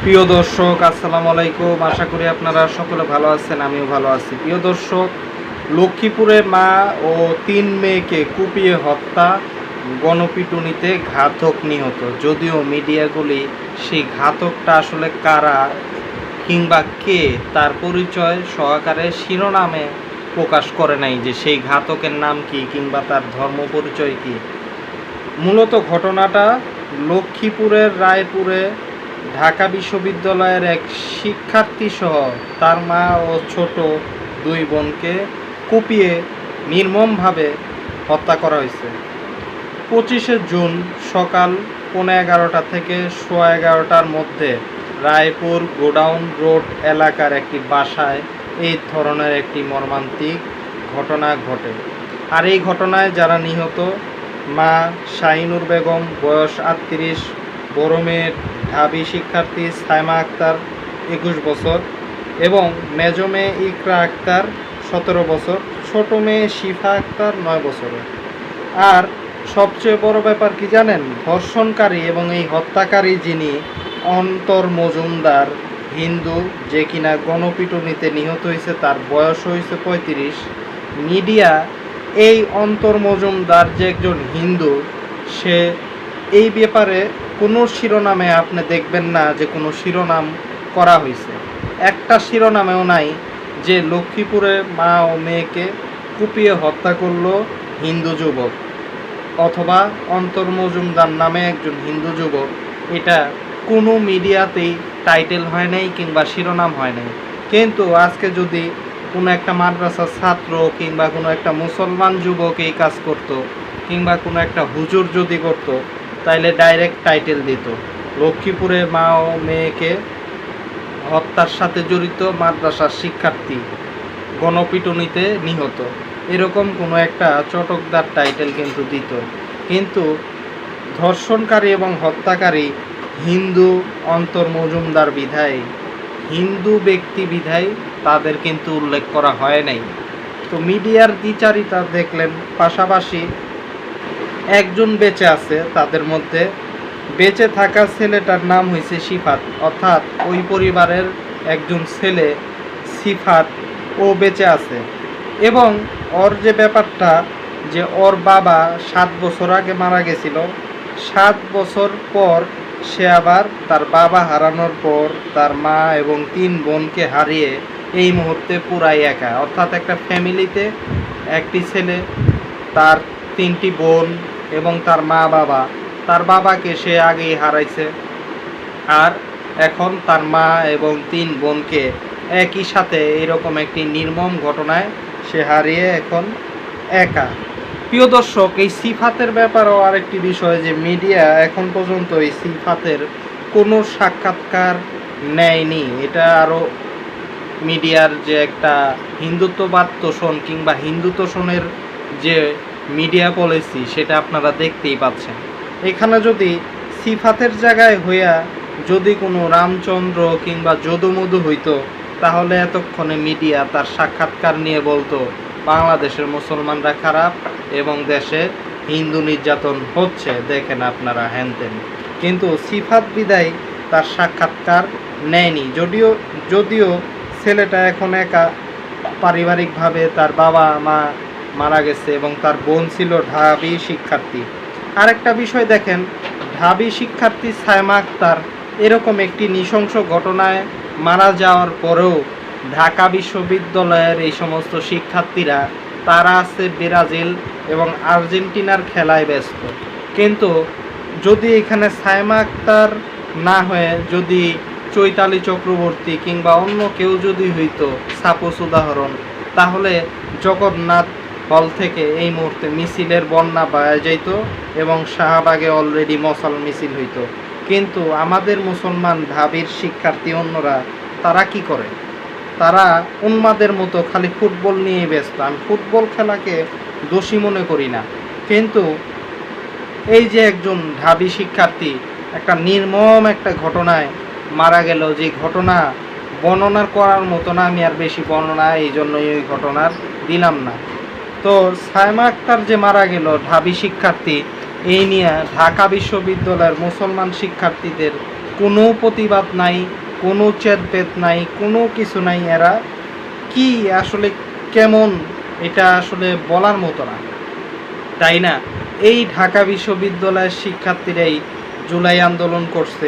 প্রিয় দর্শক, আসসালামু আলাইকুম। আশা করি আপনারা সকলে ভালো আছেন, আমিও ভালো আছি। প্রিয় দর্শক, লক্ষ্মীপুরে মা ও ৩ মেয়েকে কুপিয়ে হত্যা, গণপিটুনিতে ঘাতক নিহত। যদিও মিডিয়াগুলি সেই ঘাতকটা আসলে কারা কিংবা কে তার পরিচয় সহকারে শিরোনামে প্রকাশ করে নাই যে সেই ঘাতকের নাম কি কিংবা তার ধর্ম পরিচয় কি। মূলত ঘটনাটা লক্ষ্মীপুরের রায়পুরে ঢাকা বিশ্ববিদ্যালয়ের এক শিক্ষার্থীসহ তার মা ও ছোট 2 বোনকে কুপিয়ে নির্মমভাবে হত্যা করা হয়েছে। 25শে জুন সকাল 11:15 থেকে 11:15টার মধ্যে রায়পুর গোডাউন রোড এলাকার একটি বাসায় এই ধরনের একটি মর্মান্তিক ঘটনা ঘটে। আর এই ঘটনায় যারা নিহত, মা শাহিনুর বেগম বয়স 38, বড় মেয়ে ঢাবি শিক্ষার্থী সাইমা আক্তার 21 বছর এবং মেজ মেয়ে ইকরা আক্তার 17 বছর, ছোট মেয়ে শিফা আক্তার 9 বছরের। আর সবচেয়ে বড় ব্যাপার কি জানেন? ধর্ষণকারী এবং এই হত্যাকারী যিনি অন্তর মজুমদার, হিন্দু, যে কিনা গণপিটুনিতে নিহত হয়েছে, তার বয়স হয়েছে 35। মিডিয়া এই অন্তর মজুমদার যে একজন হিন্দু, সে এই ব্যাপারে কোনো শিরোনামে আপনি দেখবেন না যে কোনো শিরোনাম করা হয়েছে। একটা শিরোনামেও নাই যে লক্ষ্মীপুরে মা ও মেয়েকে কুপিয়ে হত্যা করলো হিন্দু যুবক অথবা অন্তর মজুমদার নামে একজন হিন্দু যুবক। এটা কোনো মিডিয়াতেই টাইটেল হয় নাই কিংবা শিরোনাম হয় নাই। কিন্তু আজকে যদি কোনো একটা মাদ্রাসার ছাত্র কিংবা কোনো একটা মুসলমান যুবক এই কাজ করত কিংবা কোনো একটা হুজুর যদি করত, তাইলে ডাইরেক্ট টাইটেল দিত লক্ষ্মীপুরে মা ও মেয়েকে হত্যার সাথে জড়িত মাদ্রাসার শিক্ষার্থী গণপিটুনিতে নিহত, এরকম কোনো একটা চটকদার টাইটেল কিন্তু দিত। কিন্তু ধর্ষণকারী এবং হত্যাকারী হিন্দু অন্তর মজুমদার বিধায়, হিন্দু ব্যক্তি বিধায় তাদের কিন্তু উল্লেখ করা হয় নাই। তো মিডিয়ার দ্বিচারিতা দেখলেন। পাশাপাশি একজন বেঁচে আছে, তাদের মধ্যে বেঁচে থাকা ছেলেটার নাম হয়েছে সিফাত, অর্থাৎ ওই পরিবারের একজন ছেলে সিফাত, ও বেঁচে আছে। এবং ওর যে ব্যাপারটা, যে ওর বাবা 7 বছর আগে মারা গেছিল, 7 বছর পর সে আবার তার বাবা হারানোর পর তার মা এবং 3 বোনকে হারিয়ে এই মুহূর্তে পুরাই একা। অর্থাৎ একটা ফ্যামিলিতে একটি ছেলে, তার 3টি বোন এবং তার মা বাবা। তার বাবাকে সে আগেই হারাইছে, আর এখন তার মা এবং 3 বোনকে একই সাথে এরকম একটি নির্মম ঘটনায় সে হারিয়ে এখন একা। প্রিয় দর্শক, এই সিফাতের ব্যাপারেও আরেকটি বিষয়, যে মিডিয়া এখন পর্যন্ত এই সিফাতের কোনো সাক্ষাৎকার নেয়নি। এটা আরও মিডিয়ার যে একটা হিন্দুত্ববাদ তোষণ কিংবা হিন্দু তোষণের যে মিডিয়া পলিসি, সেটা আপনারা দেখতেই পাচ্ছেন। এখানে যদি সিফাতের জায়গায় হইয়া যদি কোনো রামচন্দ্র কিংবা যদুমধু হইতো, তাহলে এতক্ষণে মিডিয়া তার সাক্ষাৎকার নিয়ে বলতো বাংলাদেশের মুসলমানরা খারাপ এবং দেশে হিন্দু নির্যাতন হচ্ছে, দেখেন আপনারা হ্যানতেন। কিন্তু সিফাত বিদায় তার সাক্ষাৎকার নেয়নি। যদিও ছেলেটা এখন একা, পারিবারিকভাবে তার বাবা মা মারা গেছে এবং তার বোন ছিল ঢাবি শিক্ষার্থী। আরেকটা বিষয় দেখেন, ঢাবি শিক্ষার্থী সাইমা আক্তার এরকম একটি নৃশংস ঘটনায় মারা যাওয়ার পরেও ঢাকা বিশ্ববিদ্যালয়ের এই সমস্ত শিক্ষার্থীরা, তারা আছে ব্রাজিল এবং আর্জেন্টিনার খেলায় ব্যস্ত। কিন্তু যদি এখানে সাইমা আক্তার না হয়ে যদি চৈতালি চক্রবর্তী কিংবা অন্য কেউ যদি হইতো, সাপোজ উদাহরণ, তাহলে জগন্নাথ হল থেকে এই মুহূর্তে মিছিলের বন্যা বয়ে যাইত এবং শাহবাগে অলরেডি মশাল মিছিল হইতো। কিন্তু আমাদের মুসলমান ঢাবির শিক্ষার্থী অন্যরা, তারা কি করে? তারা উন্মাদের মতো খালি ফুটবল নিয়েই ব্যস্ত। আমি ফুটবল খেলাকে দোষী মনে করি না, কিন্তু এই যে একজন ঢাবি শিক্ষার্থী একটা নির্মম একটা ঘটনায় মারা গেল, যে ঘটনা বর্ণনার করার মতো না, আমি আর বেশি বর্ণনা এই জন্যই ওই ঘটনার দিলাম না। তো সাইমা আক্তার যে মারা গেল ঢাবি শিক্ষার্থী, এই নিয়ে ঢাকা বিশ্ববিদ্যালয়ের মুসলমান শিক্ষার্থীদের কোনো প্রতিবাদ নাই, কোনো চেতবেদ নাই, কোনো কিছু নাই। এরা কি আসলে কেমন, এটা আসলে বলার মতো না, তাই না? এই ঢাকা বিশ্ববিদ্যালয়ের শিক্ষার্থীরাই জুলাই আন্দোলন করছে,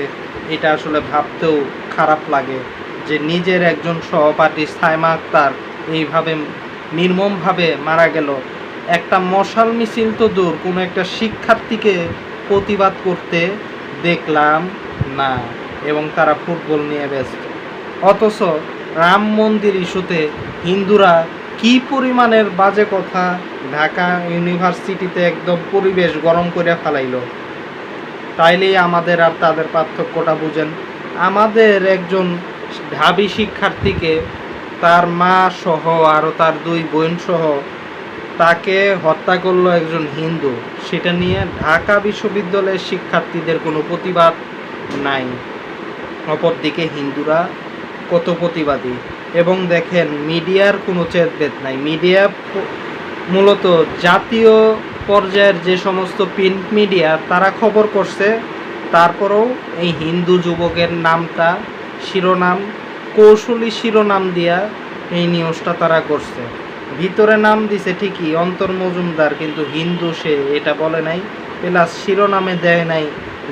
এটা আসলে ভাবতেও খারাপ লাগে যে নিজের একজন সহপাঠী সাইমা আক্তার এইভাবে নির্মমভাবে মারা গেল। একটা মশাল মিছিল তো দূর, কোনো একটা শিক্ষার্থীকে প্রতিবাদ করতে দেখলাম না, এবং তারা ফুটবল নিয়ে ব্যস্ত। অথচ রাম মন্দির ইস্যুতে হিন্দুরা কি পরিমাণের বাজে কথা ঢাকা ইউনিভার্সিটিতে একদম পরিবেশ গরম করে ফেলাইল। তাইলেই আমাদের আর তাদের পার্থক্যটা বুঝেন। আমাদের একজন ঢাবি শিক্ষার্থীকে তার মা সহ আরও তার 2 বোন সহ তাকে হত্যা করলো একজন হিন্দু, সেটা নিয়ে ঢাকা বিশ্ববিদ্যালয়ের শিক্ষার্থীদের কোনো প্রতিবাদ নাই। অপরদিকে হিন্দুরা কত প্রতিবাদী। এবং দেখেন মিডিয়ার কোনো চেতবেদ নাই। মিডিয়া মূলত জাতীয় পর্যায়ের যে সমস্ত প্রিন্ট মিডিয়া তারা খবর করছে, তারপরেও এই হিন্দু যুবকের নামটা শিরোনাম, কৌশলী শিরোনাম দিয়া এই নিউজটা তারা করছে। ভিতরে নাম দিছে ঠিকই অন্তর মজুমদার, কিন্তু হিন্দু সে এটা বলে নাই। প্লাস শিরোনামে দেয় নাই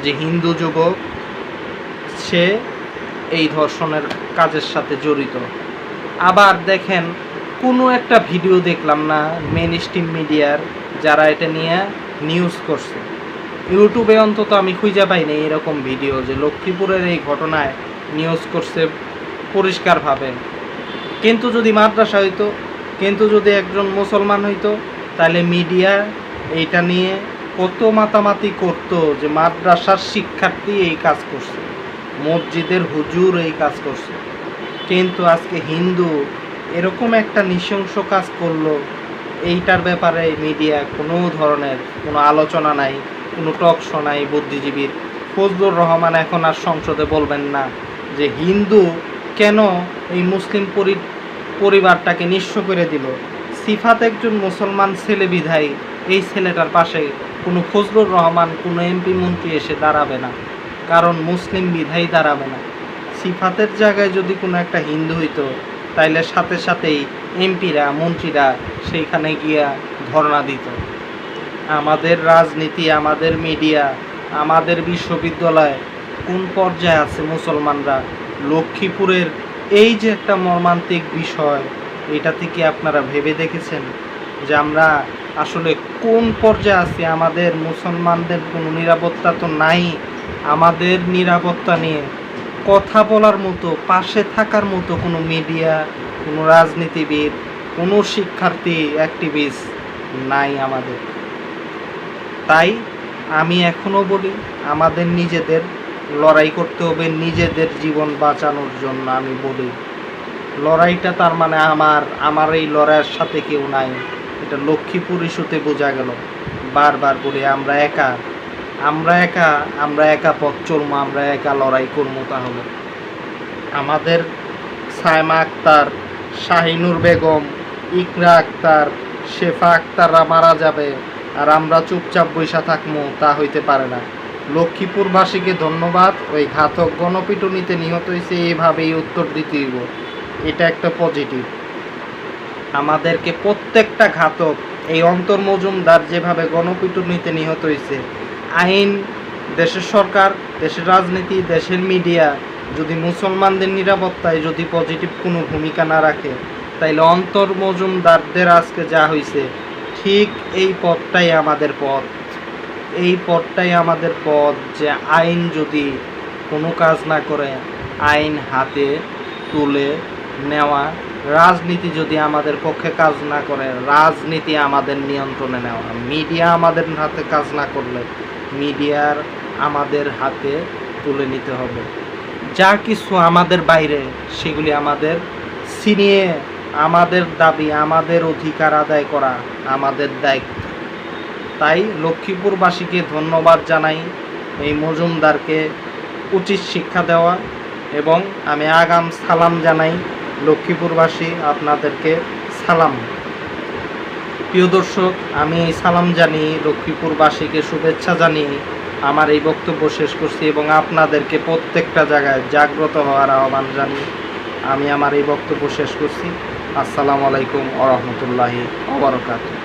যে হিন্দু যুবক সে এই ধর্ষণের কাজের সাথে জড়িত। আবার দেখেন কোনো একটা ভিডিও দেখলাম না মেন স্ট্রিম মিডিয়ার যারা এটা নিয়ে নিউজ করছে। ইউটিউবে অন্তত আমি খুঁজে পাইনি এরকম ভিডিও যে লক্ষ্মীপুরের এই ঘটনায় নিউজ করছে পরিষ্কারভাবে। কিন্তু যদি মাদ্রাসা হইতো, কিন্তু যদি একজন মুসলমান হইতো, তাহলে মিডিয়া এইটা নিয়ে কত মাতামাতি করতো যে মাদ্রাসার শিক্ষার্থী এই কাজ করছে, মসজিদের হুজুর এই কাজ করছে। কিন্তু আজকে হিন্দু এরকম একটা নৃশংস কাজ করলো, এইটার ব্যাপারে মিডিয়া কোনো ধরনের কোনো আলোচনা নাই, কোনো টক শো নাই বুদ্ধিজীবীর। ফজলুর রহমান এখন আর সংসদে বলবেন না যে হিন্দু কেন এই মুসলিম পরিবারটাকে নিঃস্ব করে দিল। সিফাত একজন মুসলমান ছেলে বিধায় এই ছেলেটার পাশে কোনো ফজলুর রহমান কোনো এমপি মন্ত্রী এসে দাঁড়াবে না, কারণ মুসলিম বিধায় দাঁড়াবে না। সিফাতের জায়গায় যদি কোনো একটা হিন্দু হইতো, তাইলে সাথে সাথেই এমপিরা মন্ত্রীরা সেইখানে গিয়া ধর্ণা দিত। আমাদের রাজনীতি, আমাদের মিডিয়া, আমাদের বিশ্ববিদ্যালয় কোন পর্যায়ে আছে মুসলমানরা? লক্ষ্মীপুরের এই যে একটা মর্মান্তিক বিষয়, এটা থেকে আপনারা ভেবে দেখেছেন যে আমরা আসলে কোন পর্যায়ে আছি? আমাদের মুসলমানদের কোনো নিরাপত্তা তো নাই। আমাদের নিরাপত্তা নিয়ে কথা বলার মতো, পাশে থাকার মতো কোনো মিডিয়া, কোনো রাজনীতিবিদ, কোনো শিক্ষার্থী অ্যাক্টিভিস্ট নাই আমাদের। তাই আমি এখনও বলি আমাদের নিজেদের লড়াই করতে হবে, নিজেদের জীবন বাঁচানোর জন্য। আমি বলি লড়াইটা তার মানে আমার এই লড়াইয়ের সাথে কেউ নাই। এটা লক্ষ্মীপুর ইস্যুতে বোঝা গেল। বারবার বলি আমরা একা, আমরা একা পথ চলবো, আমরা একা লড়াই করবো। তাহলে আমাদের সাইমা আক্তার, শাহিনুর বেগম, ইকরা আক্তার, শেফা আক্তাররা মারা যাবে আর আমরা চুপচাপ বৈশা থাকবো, তা হইতে পারে না। লক্ষ্মীপুরবাসীকে ধন্যবাদ। ওই ঘাতক গণপিটুনিতে নিহত হয়েছে, এইভাবেই উত্তর দিতে হইব। এটা একটা পজিটিভ। আমাদেরকে প্রত্যেকটা ঘাতক, এই অন্তর মজুমদার যেভাবে গণপিটুনিতে নিহত হয়েছে, আইন, দেশের সরকার, দেশের রাজনীতি, দেশের মিডিয়া যদি মুসলমানদের নিরাপত্তায় যদি পজিটিভ কোনো ভূমিকা না রাখে, তাইলে অন্তর মজুমদারদের আজকে যা হয়েছে, ঠিক এই পথটাই আমাদের পথ। এই পথটাই আমাদের পথ যে আইন যদি কোনো কাজ না করে, আইন হাতে তুলে নেওয়া, রাজনীতি যদি আমাদের পক্ষে কাজ না করে, রাজনীতি আমাদের নিয়ন্ত্রণে নেওয়া, মিডিয়া আমাদের হাতে কাজ না করলে মিডিয়ার আমাদের হাতে তুলে নিতে হবে। যা কিছু আমাদের বাইরে সেগুলি আমাদের ছিনিয়ে আমাদের দাবি, আমাদের অধিকার আদায় করা আমাদের দায়িত্ব। তাই লক্ষ্মীপুরবাসীকে ধন্যবাদ জানাই, এই মজুমদারকে উচিত শিক্ষা দেওয়া, এবং আমি আগাম সালাম জানাই লক্ষ্মীপুরবাসী, আপনাদেরকে সালাম। প্রিয় দর্শক, আমি এই সালাম জানিয়ে লক্ষ্মীপুরবাসীকে শুভেচ্ছা জানিয়ে আমার এই বক্তব্য শেষ করছি এবং আপনাদেরকে প্রত্যেকটা জায়গায় জাগ্রত হওয়ার আহ্বান জানিয়ে আমি আমার এই বক্তব্য শেষ করছি। আসসালামু আলাইকুম ওয়া রাহমাতুল্লাহি ওয়া বারাকাতুহু।